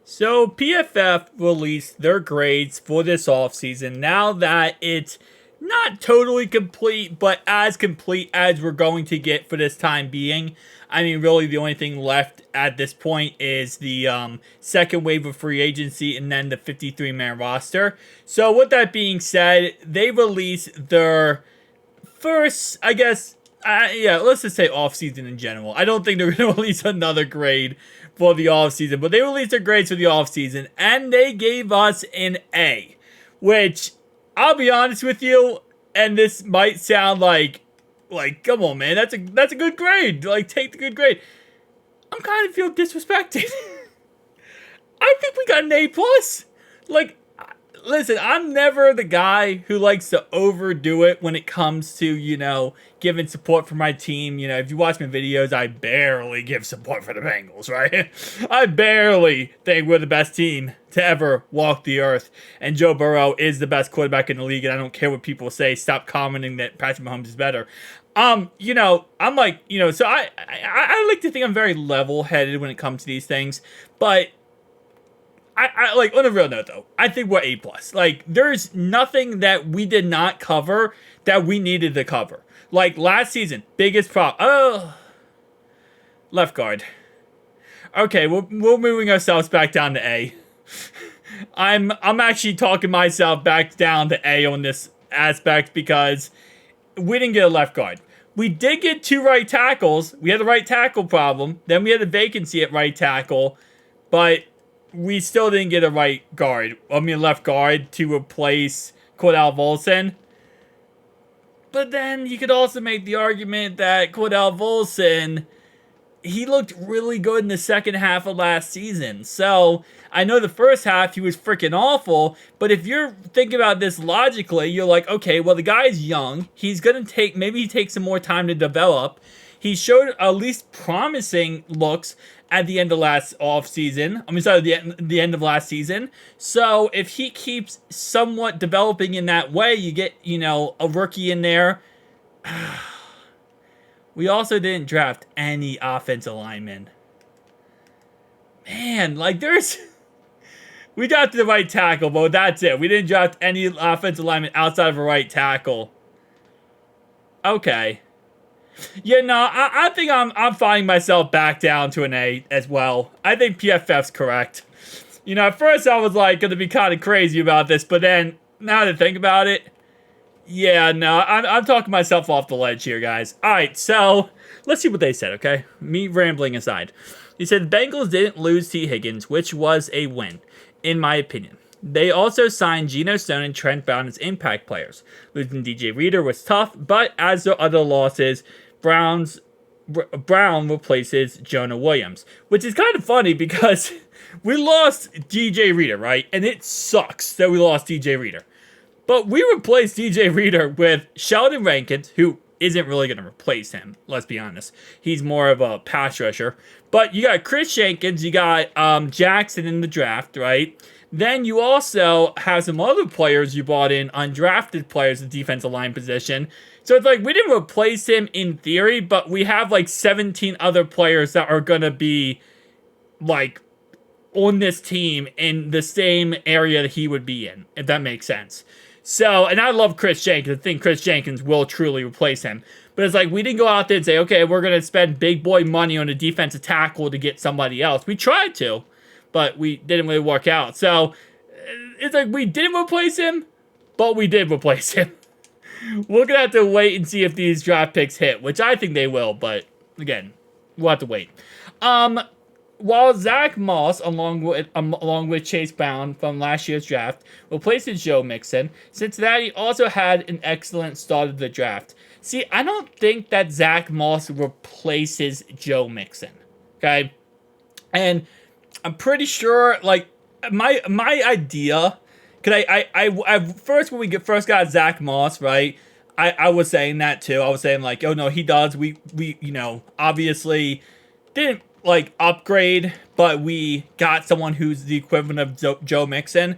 So PFF released their grades for this offseason now that it's not totally complete, but as complete as we're going to get for this time being. I mean, really, the only thing left at this point is the second wave of free agency and then the 53-man roster. So with that being said, they released their first, I guess, let's just say offseason in general. I don't think they're going to release another grade for the offseason, but they released their grades for the offseason, and they gave us an A, which, I'll be honest with you, and this might sound like, come on, man, that's a good grade. Like, take the good grade. I'm kind of feel disrespected. I think we got an A plus. Like, listen, I'm never the guy who likes to overdo it when it comes to, giving support for my team. If you watch my videos, I barely give support for the Bengals, right? I barely think we're the best team to ever walk the earth. And Joe Burrow is the best quarterback in the league, and I don't care what people say. Stop commenting that Patrick Mahomes is better. I'm like, so I like to think I'm very level-headed when it comes to these things, but I like, on a real note though, I think we're A+. Like, there's nothing that we did not cover that we needed to cover. Like, last season, biggest problem. Left guard. Okay, we're moving ourselves back down to A. I'm actually talking myself back down to A on this aspect because we didn't get a left guard. We did get 2 right tackles. We had the right tackle problem. Then we had a vacancy at right tackle, but we still didn't get a left guard to replace Cordell Volson. But then you could also make the argument that Cordell Volson, he looked really good in the second half of last season. So I know the first half he was freaking awful, but if you're thinking about this logically, you're like, okay, well, the guy's young. He's going to maybe he takes some more time to develop. He showed at least promising looks at the end of last offseason. The end of last season. So if he keeps somewhat developing in that way, you get, a rookie in there. We also didn't draft any offensive linemen. Man, we drafted the right tackle, but that's it. We didn't draft any offensive linemen outside of a right tackle. Okay. Yeah, no, I think I'm finding myself back down to an A as well. I think PFF's correct. At first I was going to be kind of crazy about this, but then, now that I think about it, yeah, no, I'm talking myself off the ledge here, guys. Alright, so, let's see what they said, okay? Me rambling aside. He said, the Bengals didn't lose T. Higgins, which was a win, in my opinion. They also signed Geno Stone and Trent Brown as impact players. Losing DJ Reader was tough, but as the other losses, Brown replaces Jonah Williams, which is kind of funny because we lost DJ Reader, right? And it sucks that we lost DJ Reader. But we replaced DJ Reader with Sheldon Rankins, who isn't really going to replace him, let's be honest. He's more of a pass rusher. But you got Chris Jenkins, you got Jackson in the draft, right? Then you also have some other players you brought in, undrafted players at the defensive line position. So it's we didn't replace him in theory, but we have 17 other players that are going to be on this team in the same area that he would be in, if that makes sense. So, and I love Chris Jenkins. I think Chris Jenkins will truly replace him. But it's we didn't go out there and say, okay, we're going to spend big boy money on a defensive tackle to get somebody else. We tried to, but we didn't really work out. So, it's we didn't replace him, but we did replace him. We're going to have to wait and see if these draft picks hit, which I think they will, but again, we'll have to wait. While Zach Moss, along with Chase Brown from last year's draft, replaces Joe Mixon, Cincinnati also had an excellent start of the draft. See, I don't think that Zach Moss replaces Joe Mixon, okay? And I'm pretty sure, my idea, because I first, when we first got Zach Moss, right, I was saying that too. I was saying, oh, no, he does. We obviously didn't, upgrade, but we got someone who's the equivalent of Joe Mixon.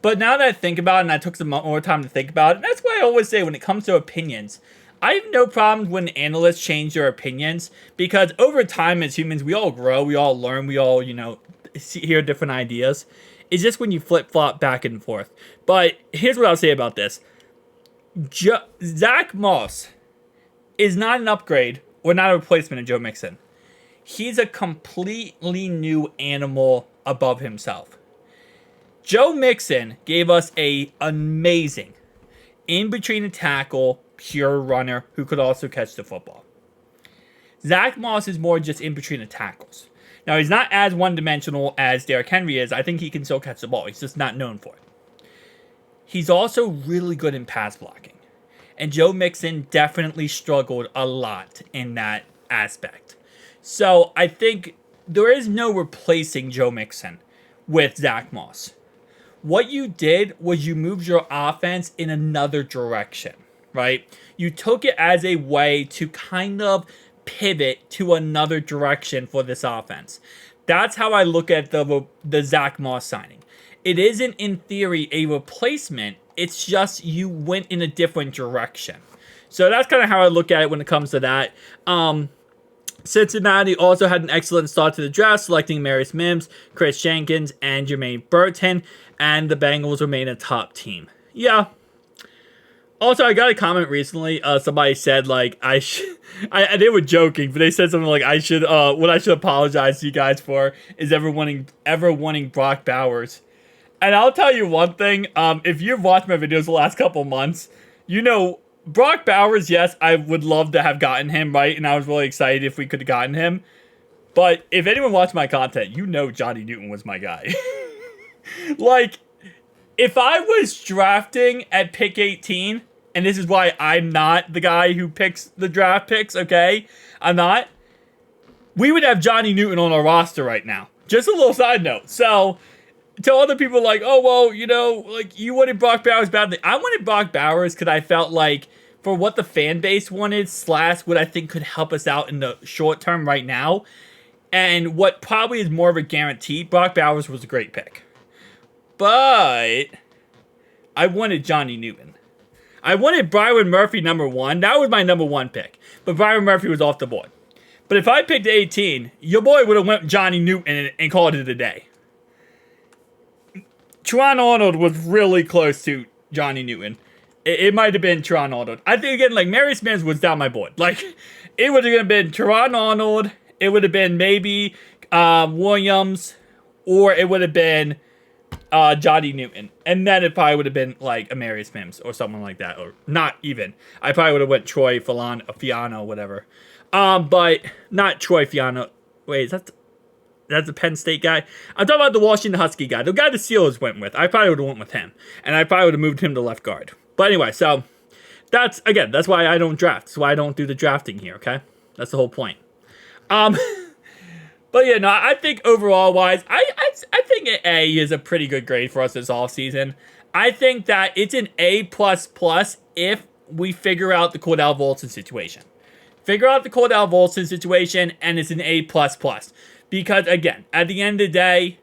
But now that I think about it, and I took some more time to think about it, that's why I always say when it comes to opinions, I have no problem when analysts change their opinions, because over time as humans, we all grow, we all learn, we all, hear different ideas. It's just when you flip-flop back and forth. But here's what I'll say about this. Zach Moss is not an upgrade or not a replacement of Joe Mixon. He's a completely new animal above himself. Joe Mixon gave us an amazing in-between the tackle, pure runner who could also catch the football. Zach Moss is more just in between the tackles. Now, he's not as one-dimensional as Derrick Henry is. I think he can still catch the ball. He's just not known for it. He's also really good in pass blocking. And Joe Mixon definitely struggled a lot in that aspect. So, I think there is no replacing Joe Mixon with Zach Moss. What you did was you moved your offense in another direction, right? You took it as a way to kind of pivot to another direction for this offense. That's how I look at the Zach Moss signing. It isn't, in theory, a replacement. It's just you went in a different direction. So that's kind of how I look at it when it comes to that. Cincinnati also had an excellent start to the draft, selecting Marius Mims, Chris Jenkins, and Jermaine Burton, and the Bengals remain a top team. Yeah. Also, I got a comment recently. Somebody said, like, they were joking, but they said something like, what I should apologize to you guys for is ever wanting Brock Bowers. And I'll tell you one thing, if you've watched my videos the last couple months, you know, Brock Bowers, yes, I would love to have gotten him, right? And I was really excited if we could have gotten him. But if anyone watched my content, you know Johnny Newton was my guy. Like, if I was drafting at pick 18, and this is why I'm not the guy who picks the draft picks, okay? I'm not. We would have Johnny Newton on our roster right now. Just a little side note. So, to other people like, oh, well, you know, like, you wanted Brock Bowers badly. I wanted Brock Bowers because I felt like for what the fan base wanted, / what I think could help us out in the short term right now, and what probably is more of a guarantee, Brock Bowers was a great pick. But I wanted Johnny Newton. I wanted Byron Murphy number 1. That was my number 1 pick. But Byron Murphy was off the board. But if I picked 18, your boy would have went Johnny Newton and called it a day. Teron Arnold was really close to Johnny Newton. It might have been Teron Arnold. I think, again, like, Marius Mims was down my board. Like, it would have been Teron Arnold. It would have been maybe Williams. Or it would have been Johnny Newton. And then it probably would have been, like, a Marius Mims or someone like that. Or not even. I probably would have went Troy Fiano, whatever. But not Troy Fiano. Wait, that's a Penn State guy. I'm talking about the Washington Husky guy. The guy the Steelers went with. I probably would have went with him. And I probably would have moved him to left guard. But anyway, so that's why I don't draft. That's why I don't do the drafting here, okay? That's the whole point. But yeah, no, I think overall wise, I think an A is a pretty good grade for us this offseason. I think that it's an A++ if we figure out the Cordell Volson situation. Figure out the Cordell Volson situation, and it's an A++. Because, again, at the end of the day,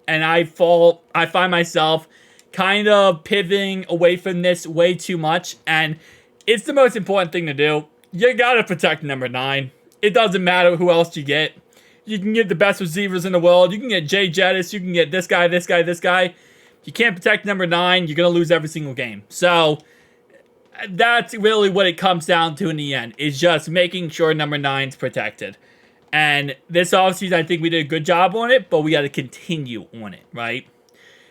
and I find myself kind of pivoting away from this way too much, and it's the most important thing to do. You gotta protect number 9. It doesn't matter who else you get. You can get the best receivers in the world. You can get Jay Jettis. You can get this guy, this guy, this guy. If you can't protect number 9, you're gonna lose every single game. So, that's really what it comes down to in the end, is just making sure number 9's protected. And this offseason, I think we did a good job on it, but we got to continue on it, right?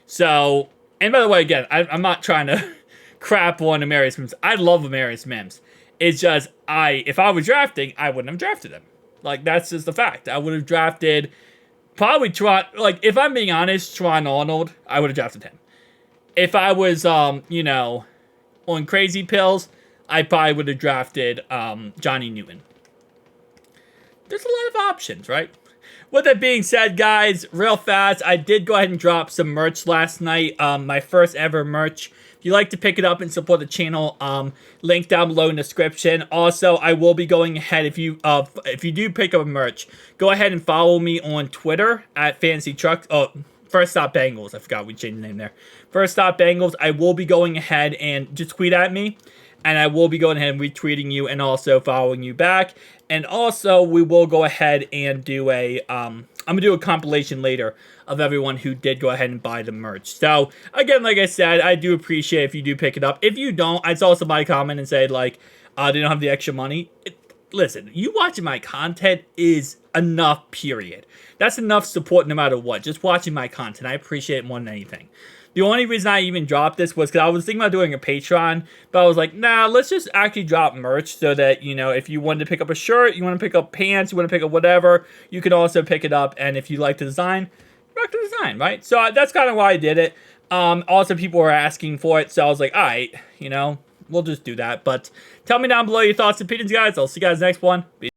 So, and by the way, again, I'm not trying to crap on Marius Mims. I love Marius Mims. It's just, if I was drafting, I wouldn't have drafted him. Like, that's just the fact. I would have drafted probably if I'm being honest, Teron Arnold, I would have drafted him. If I was, on crazy pills, I probably would have drafted Johnny Newton. There's a lot of options, right? With that being said, guys, real fast, I did go ahead and drop some merch last night. My first ever merch. If you'd like to pick it up and support the channel, link down below in the description. Also, I will be going ahead, if you do pick up merch, go ahead and follow me on Twitter at Fantasy Trucks. Oh, First Stop Bengals. I forgot we changed the name there. First Stop Bengals. I will be going ahead and just tweet at me. And I will be going ahead and retweeting you and also following you back. And also, we will go ahead and do a I'm going to do a compilation later of everyone who did go ahead and buy the merch. So, again, like I said, I do appreciate if you do pick it up. If you don't, I'd also my comment and say, like, they don't have the extra money. Listen, you watching my content is enough, period. That's enough support no matter what. Just watching my content. I appreciate it more than anything. The only reason I even dropped this was because I was thinking about doing a Patreon, but I was like, nah, let's just actually drop merch so that, you know, if you wanted to pick up a shirt, you want to pick up pants, you want to pick up whatever, you can also pick it up. And if you like the design, rock the design, right? So that's kind of why I did it. Also, people were asking for it, so I was like, all right, you know, we'll just do that. But tell me down below your thoughts and opinions, guys. I'll see you guys next one.